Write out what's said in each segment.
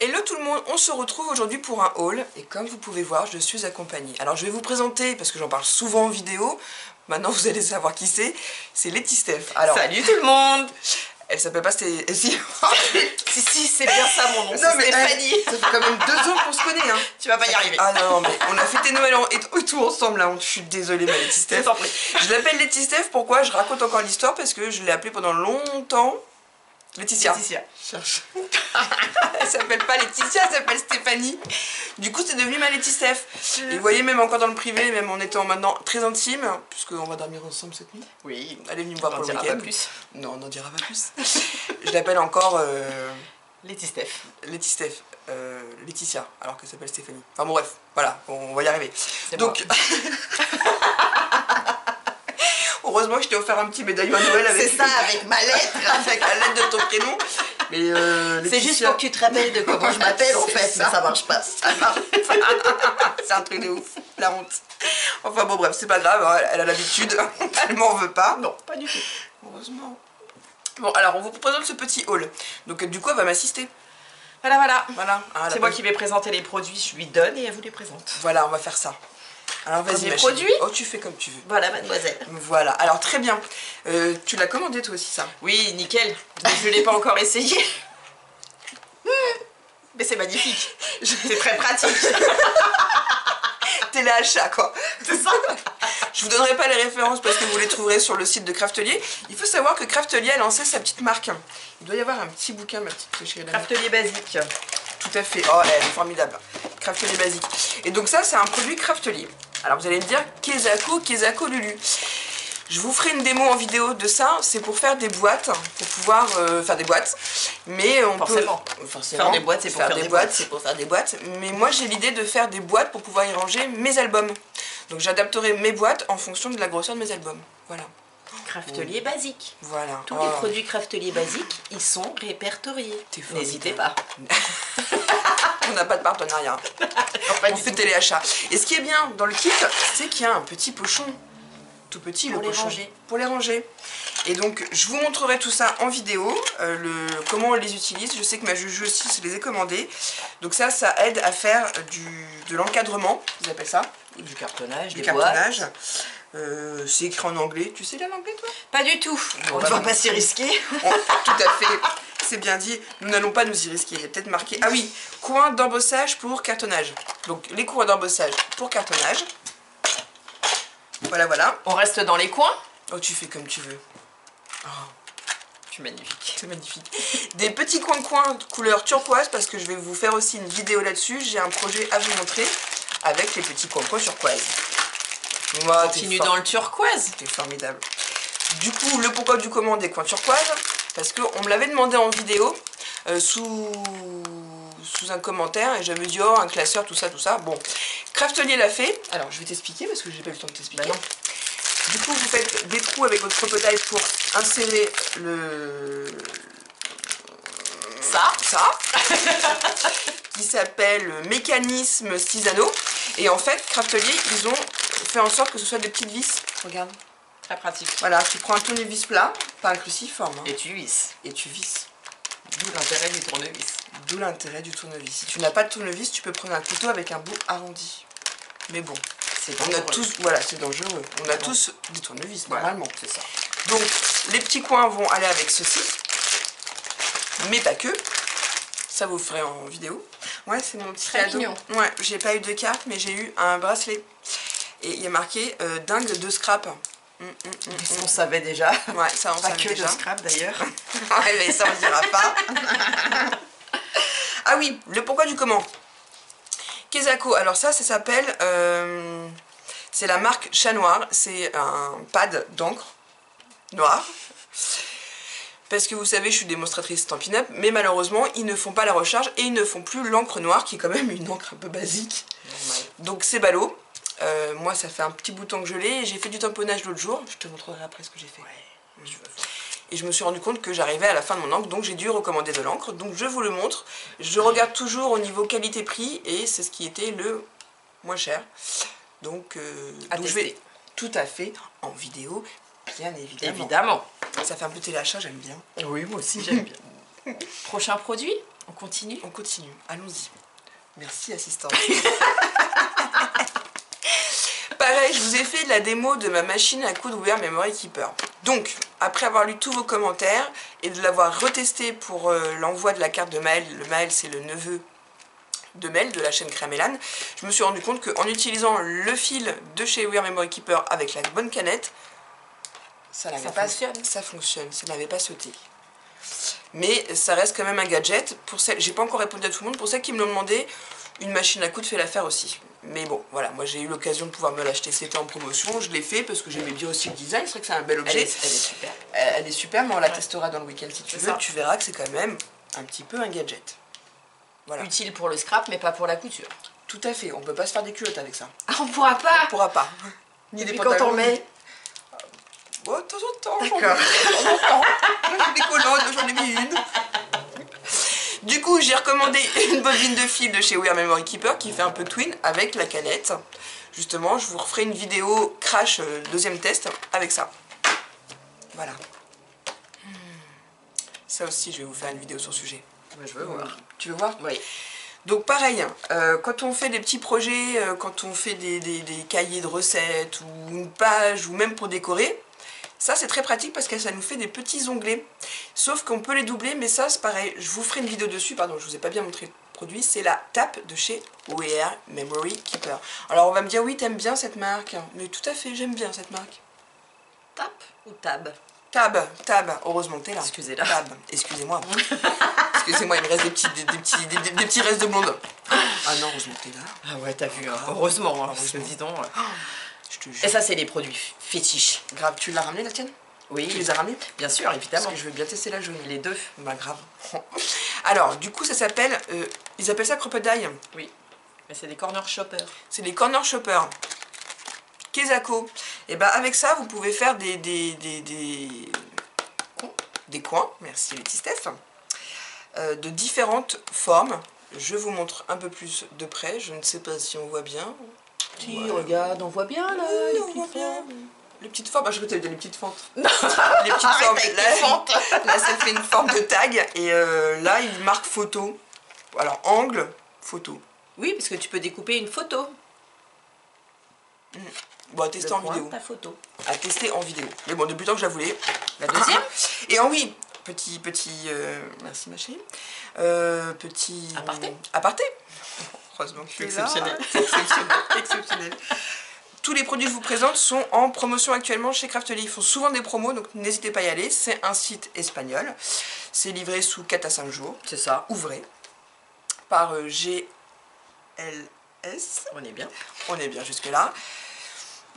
Hello tout le monde, on se retrouve aujourd'hui pour un haul et comme vous pouvez voir je suis accompagnée. Alors je vais vous présenter parce que j'en parle souvent en vidéo, maintenant vous allez savoir qui c'est Letty Steph. Alors, salut tout le monde. Elle s'appelle pas Stéphanie. Si c'est bien ça mon nom, c'est Stéphanie. Ça fait quand même 2 ans qu'on se connaît hein. Tu vas pas y arriver. Ah non mais on a fêté Noël et tout ensemble là, je suis désolée ma Letty Steph. Je l'appelle Letty Steph, pourquoi? Je raconte encore l'histoire parce que je l'ai appelée pendant longtemps Laetitia. Cherche. Elle s'appelle pas Laetitia, elle s'appelle Stéphanie. Du coup, c'est devenu ma Letty Steph. Et vous voyez, même encore dans le privé, même en étant maintenant très intime, puisqu'on va dormir ensemble cette nuit. Oui. Elle est venue me voir pour le week-end. Non, on n'en dira pas plus. Je l'appelle encore Letty Steph. Letty Steph. Laetitia, alors qu'elle s'appelle Stéphanie. Enfin bon, bref, voilà, on va y arriver. Donc. Heureusement que je t'ai offert un petit médaillon à Noël avec. C'est ça, avec ma lettre. Avec la lettre de ton prénom. Mais c'est juste pour que tu te rappelles de comment je m'appelle en fait, mais ça marche pas. C'est un truc de ouf, la honte. Enfin bon bref, c'est pas grave, elle a l'habitude, elle m'en veut pas. Non, pas du tout. Heureusement. Bon alors on vous présente ce petit haul. Donc du coup elle va m'assister. Voilà. Ah, c'est moi qui vais présenter les produits, je lui donne et elle vous les présente. Voilà, on va faire ça. Alors vas-y ma produits. Oh tu fais comme tu veux. Voilà mademoiselle. Voilà, alors très bien. Tu l'as commandé toi aussi ça? Oui, nickel. Je l'ai pas encore essayé. Mais c'est magnifique. C'est très pratique. Téléachat quoi. C'est ça. Je vous donnerai pas les références parce que vous les trouverez sur le site de Craftelier. Il faut savoir que Craftelier a lancé sa petite marque. Il doit y avoir un petit bouquin ma petite chérie. Craftelier basique. Tout à fait. Oh elle est formidable. Craftelier basique. Et donc ça c'est un produit Craftelier. Alors vous allez me dire Kezako Lulu. Je vous ferai une démo en vidéo de ça, c'est pour faire des boîtes, pour pouvoir faire des boîtes. Mais on peut... Forcément. Faire des boîtes, c'est pour faire des boîtes. C'est pour faire des boîtes. Mais moi j'ai l'idée de faire des boîtes pour pouvoir y ranger mes albums. Donc j'adapterai mes boîtes en fonction de la grosseur de mes albums. Voilà. Craftelier basique. Voilà. Tous les produits Craftelier basiques, ils sont répertoriés. N'hésitez pas. On n'a pas de partenariat. On fait téléachat. Et ce qui est bien dans le kit, c'est qu'il y a un petit pochon. Tout petit, le pochon. Pour les ranger. Et donc, je vous montrerai tout ça en vidéo. Comment on les utilise. Je sais que ma Juju aussi, je les ai commandés. Donc ça aide à faire de l'encadrement. Ils appellent ça. Du cartonnage, du cartonnage. C'est écrit en anglais. Tu sais lire l'anglais toi? Pas du tout. On ne va pas s'y risquer. Tout à fait. C'est bien dit. Nous n'allons pas nous y risquer. Il y a peut-être marqué. Ah oui, coin d'embossage pour cartonnage. Donc les coins d'embossage pour cartonnage. Voilà. On reste dans les coins. Oh, tu fais comme tu veux. Oh. C'est magnifique. C'est magnifique. Des petits coins couleur turquoise parce que je vais vous faire aussi une vidéo là-dessus. J'ai un projet à vous montrer avec les petits coins turquoise. On continue dans le turquoise. C'est formidable. Du coup, le pourquoi du comment des coins turquoise, parce qu'on me l'avait demandé en vidéo sous un commentaire et j'avais dit oh un classeur tout ça. Bon, Craftelier l'a fait. Alors je vais t'expliquer parce que j'ai pas eu le temps de t'expliquer. Bah non. Du coup vous faites des trous avec votre prototype pour insérer ça qui s'appelle mécanisme Stisano. Et en fait Craftelier ils ont fait en sorte que ce soit des petites vis. Regarde. Très pratique. Voilà, tu prends un tournevis plat, pas un cruciforme. Hein. Et tu visses. D'où l'intérêt du tournevis. Si tu n'as pas de tournevis, tu peux prendre un couteau avec un bout arrondi. Mais bon, on a tous, voilà, c'est dangereux. On a tous des tournevis, normalement. C'est ça. Donc, les petits coins vont aller avec ceci. Mais pas que. Ça vous ferait en vidéo. Ouais, c'est mon petit cadeau. Ouais, j'ai pas eu de carte, mais j'ai eu un bracelet. Et il y a marqué dingue de scrap. On savait déjà. Ouais, ça on savait déjà. Pas que de scrap d'ailleurs. Ouais, mais ça on dira pas. Ah oui, le pourquoi du comment. Kezako, alors ça s'appelle, c'est la marque Chat Noir, c'est un pad d'encre noir. Parce que vous savez, je suis démonstratrice Stampin' Up, mais malheureusement, ils ne font pas la recharge et ils ne font plus l'encre noire, qui est quand même une encre un peu basique. Donc c'est ballot. Moi ça fait un petit bout de temps que je l'ai, j'ai fait du tamponnage l'autre jour, je te montrerai après ce que j'ai fait. Ouais, et je me suis rendu compte que j'arrivais à la fin de mon encre, donc j'ai dû recommander de l'encre, donc je vous le montre. Je regarde toujours au niveau qualité-prix et c'est ce qui était le moins cher. Donc je vais tout à fait en vidéo, bien évidemment. Évidemment. Ça fait un peu téléachat, j'aime bien. Oui, moi aussi j'aime bien. Prochain produit? On continue? On continue, allons-y. Merci assistante. Pareil, je vous ai fait de la démo de ma machine à coudre Wear Memory Keeper. Donc, après avoir lu tous vos commentaires et de l'avoir retesté pour l'envoi de la carte de Maël, le Maël c'est le neveu de Mel de la chaîne Crémelan, je me suis rendu compte qu'en utilisant le fil de chez Wear Memory Keeper avec la bonne canette, ça fonctionne, ça n'avait pas sauté. Mais ça reste quand même un gadget. Pour celles, j'ai pas encore répondu à tout le monde, pour celles qui me l'ont demandé, une machine à coudre fait l'affaire aussi. Mais bon, voilà, moi j'ai eu l'occasion de pouvoir me l'acheter, c'était en promotion, je l'ai fait parce que j'aimais bien aussi le design, c'est vrai que c'est un bel objet. Elle est super. Elle est super, mais on la testera dans le week-end si tu veux, tu verras que c'est quand même un petit peu un gadget. Voilà. Utile pour le scrap, mais pas pour la couture. Tout à fait, on peut pas se faire des culottes avec ça. Ah, on pourra pas? On pourra pas. Ni des pantalons. Quand on met? Bon, de temps en temps, j'en ai des colonnes, j'en ai mis une. Du coup, j'ai recommandé une bobine de fil de chez Wear Memory Keeper qui fait un peu twin avec la canette. Justement, je vous referai une vidéo crash deuxième test avec ça. Voilà. Ça aussi, je vais vous faire une vidéo sur le sujet. Je veux voir. Tu veux voir? Oui. Donc pareil, quand on fait des petits projets, quand on fait des cahiers de recettes ou une page ou même pour décorer, ça c'est très pratique parce que ça nous fait des petits onglets. Sauf qu'on peut les doubler, mais ça c'est pareil. Je vous ferai une vidéo dessus, pardon, je vous ai pas bien montré le produit. C'est la TAP de chez Wear Memory Keeper. Alors on va me dire oui, t'aimes bien cette marque, mais tout à fait, j'aime bien cette marque. TAP ou TAB? Tab, heureusement que t'es là. Excusez-la. Tab, excusez-moi. Excusez-moi, il me reste des petits restes de blonde. Ah non, heureusement que t'es là. Ah ouais, t'as vu, hein. Heureusement, hein, dis donc. Je te jure. Et ça, c'est les produits fétiches. Grave, tu l'as ramené la tienne? Oui. Tu les as ramenés? Bien sûr, évidemment. Parce que je veux bien tester la jaune. Les deux. Bah grave. Alors, du coup, ça s'appelle... ils appellent ça crocodile. Oui. Mais c'est des corner shoppers. C'est des corner shoppers. Kezako. Et bah avec ça, vous pouvez faire des coins, merci Letty Steph, de différentes formes. Je vous montre un peu plus de près, je ne sais pas si on voit bien. Si, ouais. Regarde, on voit bien là, oui, les petites formes. Les petites formes, je crois que tu avais les petites fentes. Non. Les petites formes. Là, ça fait une forme de tag, et là, il marque photo. Alors, angle, photo. Oui, parce que tu peux découper une photo. Bon, à tester en vidéo. Ta photo. À tester en vidéo. Mais bon, depuis le temps que je la voulais. La deuxième. Et oui, petit, merci ma chérie. Petit... Aparté. Heureusement que tu es là. Exceptionnel. Exceptionnel. Tous les produits que je vous présente sont en promotion actuellement chez Craftly. Ils font souvent des promos, donc n'hésitez pas à y aller. C'est un site espagnol. C'est livré sous 4 à 5 jours. C'est ça. Ouvré. Par GLS. On est bien. On est bien jusque là.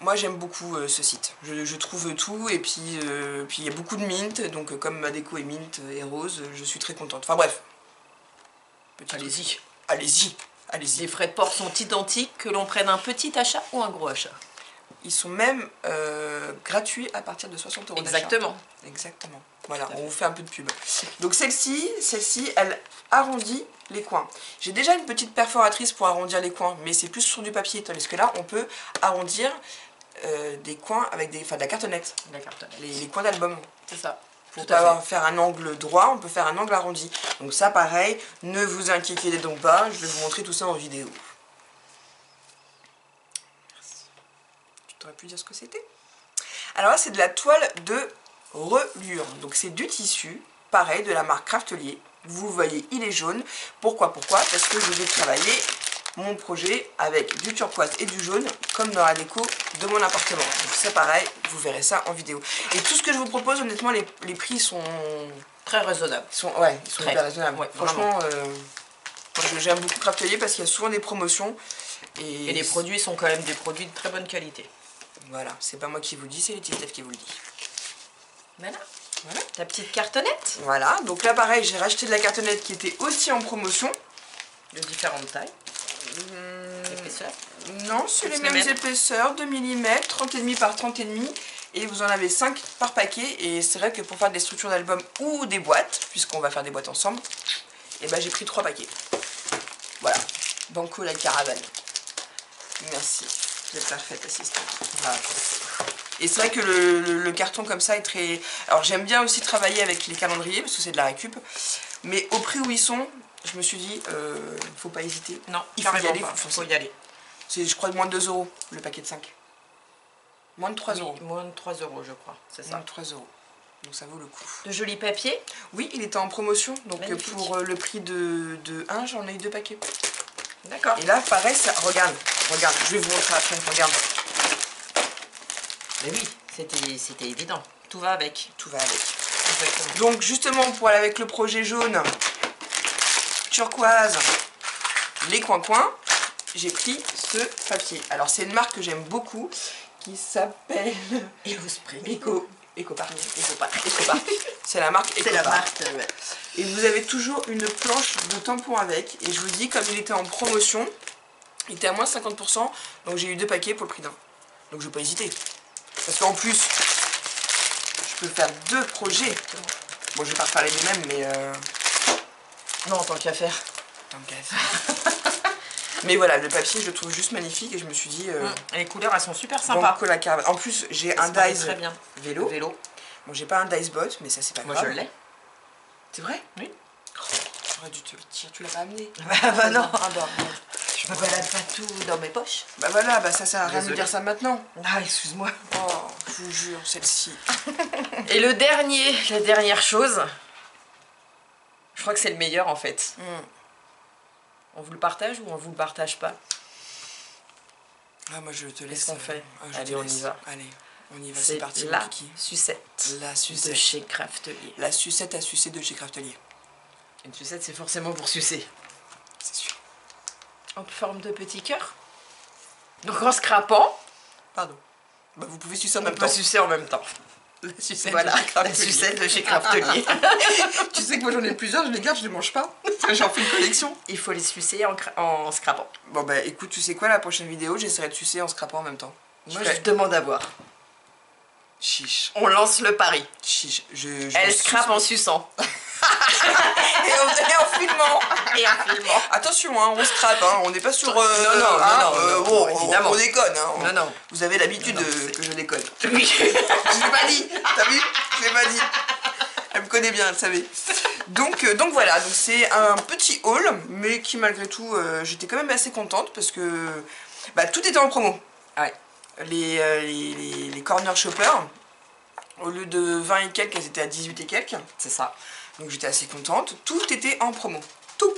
Moi j'aime beaucoup ce site, je trouve tout et puis il y a beaucoup de mint, donc comme ma déco est mint et rose, je suis très contente. Enfin bref. Allez-y. Allez-y. Allez-y. Les frais de port sont identiques, que l'on prenne un petit achat ou un gros achat. Ils sont même gratuits à partir de 60 € d'achat. Exactement. Exactement. Voilà, on vous fait un peu de pub. Donc celle-ci, elle arrondit les coins. J'ai déjà une petite perforatrice pour arrondir les coins, mais c'est plus sur du papier, tandis que là, on peut arrondir des coins avec de la cartonnette. Les coins d'album. C'est ça. Pour pas faire un angle droit, on peut faire un angle arrondi. Donc ça, pareil, ne vous inquiétez donc pas, je vais vous montrer tout ça en vidéo. Merci. Tu t'aurais pu dire ce que c'était? Alors là, c'est de la toile de relure. Donc c'est du tissu, pareil, de la marque Craftly. Vous voyez, il est jaune. Pourquoi? Parce que je vais travailler mon projet avec du turquoise et du jaune, comme dans la déco de mon appartement. Donc c'est pareil, vous verrez ça en vidéo. Et tout ce que je vous propose, honnêtement, les prix sont... très raisonnables. Ils sont hyper raisonnables. Ouais, franchement, j'aime beaucoup Craftly parce qu'il y a souvent des promotions. Et les produits sont quand même des produits de très bonne qualité. Voilà, c'est pas moi qui vous le dis, c'est Letty Steph qui vous le dit. Voilà. Ta petite cartonnette. Voilà, donc là pareil, j'ai racheté de la cartonnette qui était aussi en promotion. De différentes tailles. Épaisseur. Non, c'est les mêmes épaisseurs, 2 mm, 30,5 par 30,5. Et vous en avez 5 par paquet. Et c'est vrai que pour faire des structures d'album ou des boîtes, puisqu'on va faire des boîtes ensemble, et ben j'ai pris 3 paquets. Voilà, banco la caravane. Merci, vous êtes parfaite assistante. Voilà. Et c'est vrai que le carton comme ça est très... Alors j'aime bien aussi travailler avec les calendriers, parce que c'est de la récup. Mais au prix où ils sont, je me suis dit, faut pas hésiter. Non, il faut y carrément aller, pas. faut Faut y aller. C'est, je crois, moins de 2 € le paquet de 5. Moins de 3 Oui, €. moins de 3 €, je crois. C'est Moins ça. de 3 €. Donc ça vaut le coup. De jolis papiers. Oui, il était en promotion. Donc Magnifique. pour le prix de 1, j'en ai eu 2 paquets. D'accord. Et là, pareil, ça, regarde, je vais vous montrer après, regarde. Mais oui, c'était évident. Tout va avec. Tout va avec. Exactement. Donc justement, pour aller avec le projet jaune, turquoise, les coins-coins, j'ai pris ce papier. Alors c'est une marque que j'aime beaucoup, qui s'appelle Ecopart. C'est la marque Ecopart. C'est la marque, ouais. Et vous avez toujours une planche de tampons avec. Et je vous dis, comme il était en promotion, il était à moins 50%, donc j'ai eu 2 paquets pour le prix d'un. Donc je vais pas hésiter. Parce qu'en plus, je peux faire 2 projets. Bon, je vais pas reparler des mêmes, mais Non, tant qu'à faire. tant qu'à faire. Mais voilà, le papier, je le trouve juste magnifique et je me suis dit... Les couleurs, elles sont super sympas. Banco la Caravane. En plus, j'ai un Ça se marie Dice très bien. vélo. Bon, j'ai pas un Dice bot, mais ça, c'est pas Moi, grave. je l'ai. C'est vrai? Oui. J'aurais dû te le dire, tu l'as pas amené. Bah non. Ah bah, bon. Je me balade pas tout dans mes poches. Bah voilà, bah ça sert à rien de Désolée. dire ça maintenant. Ah, excuse-moi. Oh, je vous jure, celle-ci. Et la dernière chose, je crois que c'est le meilleur en fait. On vous le partage ou on vous le partage pas? Ah, moi je te laisse. Qu'est-ce qu'on fait? Ah, je Allez, te on laisse. y va. Allez, on y va, c'est C'est parti. la mon kiki. sucette La de sucette. chez Craftelier. La sucette à sucer de chez Craftelier. Une sucette, c'est forcément pour sucer. C'est sûr. En forme de petit cœur. Donc en scrapant, Pardon. Bah vous pouvez sucer en on même peut temps. sucer en même temps. La sucette Voilà, de chez la Craftelier. sucette de chez Craftelier. Tu sais que moi j'en ai plusieurs, je les garde, je les mange pas. Parce que j'en fais une collection. Il faut les sucer en scrapant. Bon bah écoute, tu sais quoi, la prochaine vidéo, j'essaierai de sucer en scrapant en même temps. Moi, je demande à voir. Chiche. On lance le pari. Chiche. Elle scrape en suçant. et en filmant. Et en filmant. Attention, hein, on scrape, hein, on n'est pas sur... non, bon, évidemment. on déconne. Hein, Non. Vous avez l'habitude Non, que je déconne. Oui. Je l'ai pas dit, t'as vu? Je l'ai pas dit. Elle me connaît bien, elle savait. Donc voilà, donc c'est un petit haul, mais qui malgré tout, j'étais quand même assez contente parce que bah, tout était en promo. Ouais. Les corner shoppers, au lieu de 20 et quelques, elles étaient à 18 et quelques. C'est ça. Donc j'étais assez contente. Tout était en promo. Tout.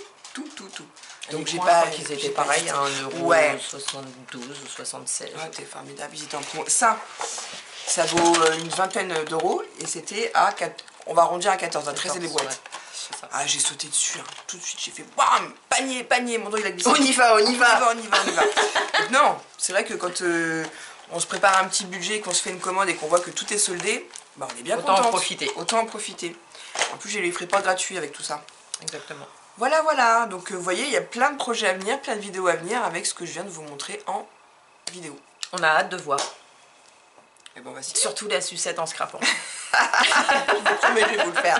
Donc j'ai je pas... crois qu'ils étaient pareils à 1,72 Ouais. ou 76. Ah, t'es formidable, ils étaient en promo. Ça vaut une vingtaine d'euros et c'était à 4... On va arrondir à 14, à 13 et les boîtes. Ouais, c'est ça. Ah, j'ai sauté dessus, hein. Tout de suite j'ai fait bam, panier, mon doigt il a glissé. On y va. On y va. Donc, non, c'est vrai que quand on se prépare un petit budget, qu'on se fait une commande et qu'on voit que tout est soldé, bah on est bien Autant en contente. profiter. Autant en profiter. En plus j'ai les frais pas gratuits avec tout ça. Exactement. Voilà, donc vous voyez, il y a plein de projets à venir, plein de vidéos à venir avec ce que je viens de vous montrer en vidéo. On a hâte de voir. Et bon, vas-y. Surtout la sucette en scrapant. Je vous promets, je vais vous le faire.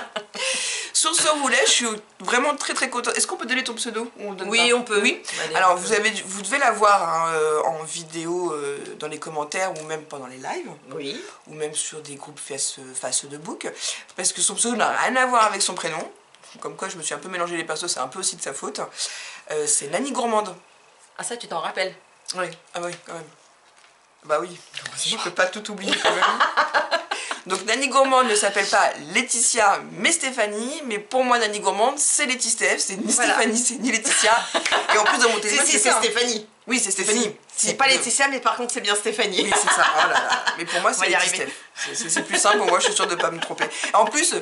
Sur ce, on vous laisse, je suis vraiment très contente. Est-ce qu'on peut donner ton pseudo ou on donne Oui, pas? on peut. Oui. Allez, Alors, on peut. vous devez la voir hein, en vidéo dans les commentaires ou même pendant les lives. Oui. Ou même sur des groupes face de book. Parce que son pseudo n'a rien à voir avec son prénom. Comme quoi, je me suis un peu mélangé les pinceaux, c'est un peu aussi de sa faute. C'est Nani Gourmande. Ah ça, tu t'en rappelles? Oui, ah oui, quand même. Bah oui, je peux pas tout oublier quand même. Donc Nani Gourmande ne s'appelle pas Laetitia mais Stéphanie, mais pour moi Nani Gourmande c'est Laetitia Steph, c'est ni Voilà. Stéphanie, c'est ni Laetitia. Et en plus dans mon téléphone Si, c'est ça. Stéphanie. Oui, c'est Stéphanie. C'est pas Laetitia, mais par contre, c'est bien Stéphanie. Oui, c'est ça. Oh là là. Mais pour moi On c'est va y Laetitia arriver. Steph. C'est plus simple, moi je suis sûre de pas me tromper. En plus,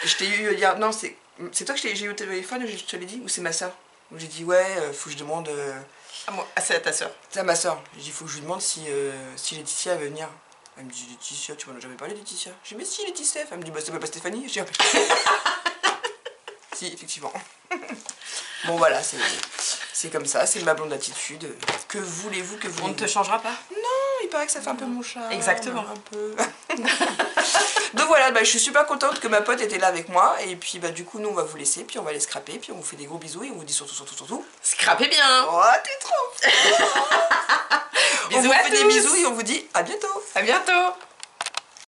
je t'ai eu hier, non c'est toi que j'ai eu au téléphone, je te l'ai dit, ou c'est ma soeur? Où j'ai dit ouais, faut que je demande... Ah, moi, c'est à ta soeur. C'est à ma soeur. J'ai dit faut que je lui demande si Laetitia veut venir. Elle me dit Laetitia, tu m'en as jamais parlé Laetitia? J'ai dit mais si Laetitia. Elle me dit bah c'est pas Stéphanie. Je dis ah, si effectivement. Bon voilà, c'est comme ça, c'est ma blonde attitude. Que voulez-vous que vous... On ne te changera pas? Il paraît que ça fait un peu mon chat. Exactement. Un peu. Donc voilà, bah, je suis super contente que ma pote était là avec moi. Et puis bah du coup nous on va vous laisser, puis on va les scraper, puis on vous fait des gros bisous et on vous dit surtout. Scrapez bien. Oh t'es trop. On Bisous vous à fait des tous. bisous et on vous dit à bientôt. À bientôt.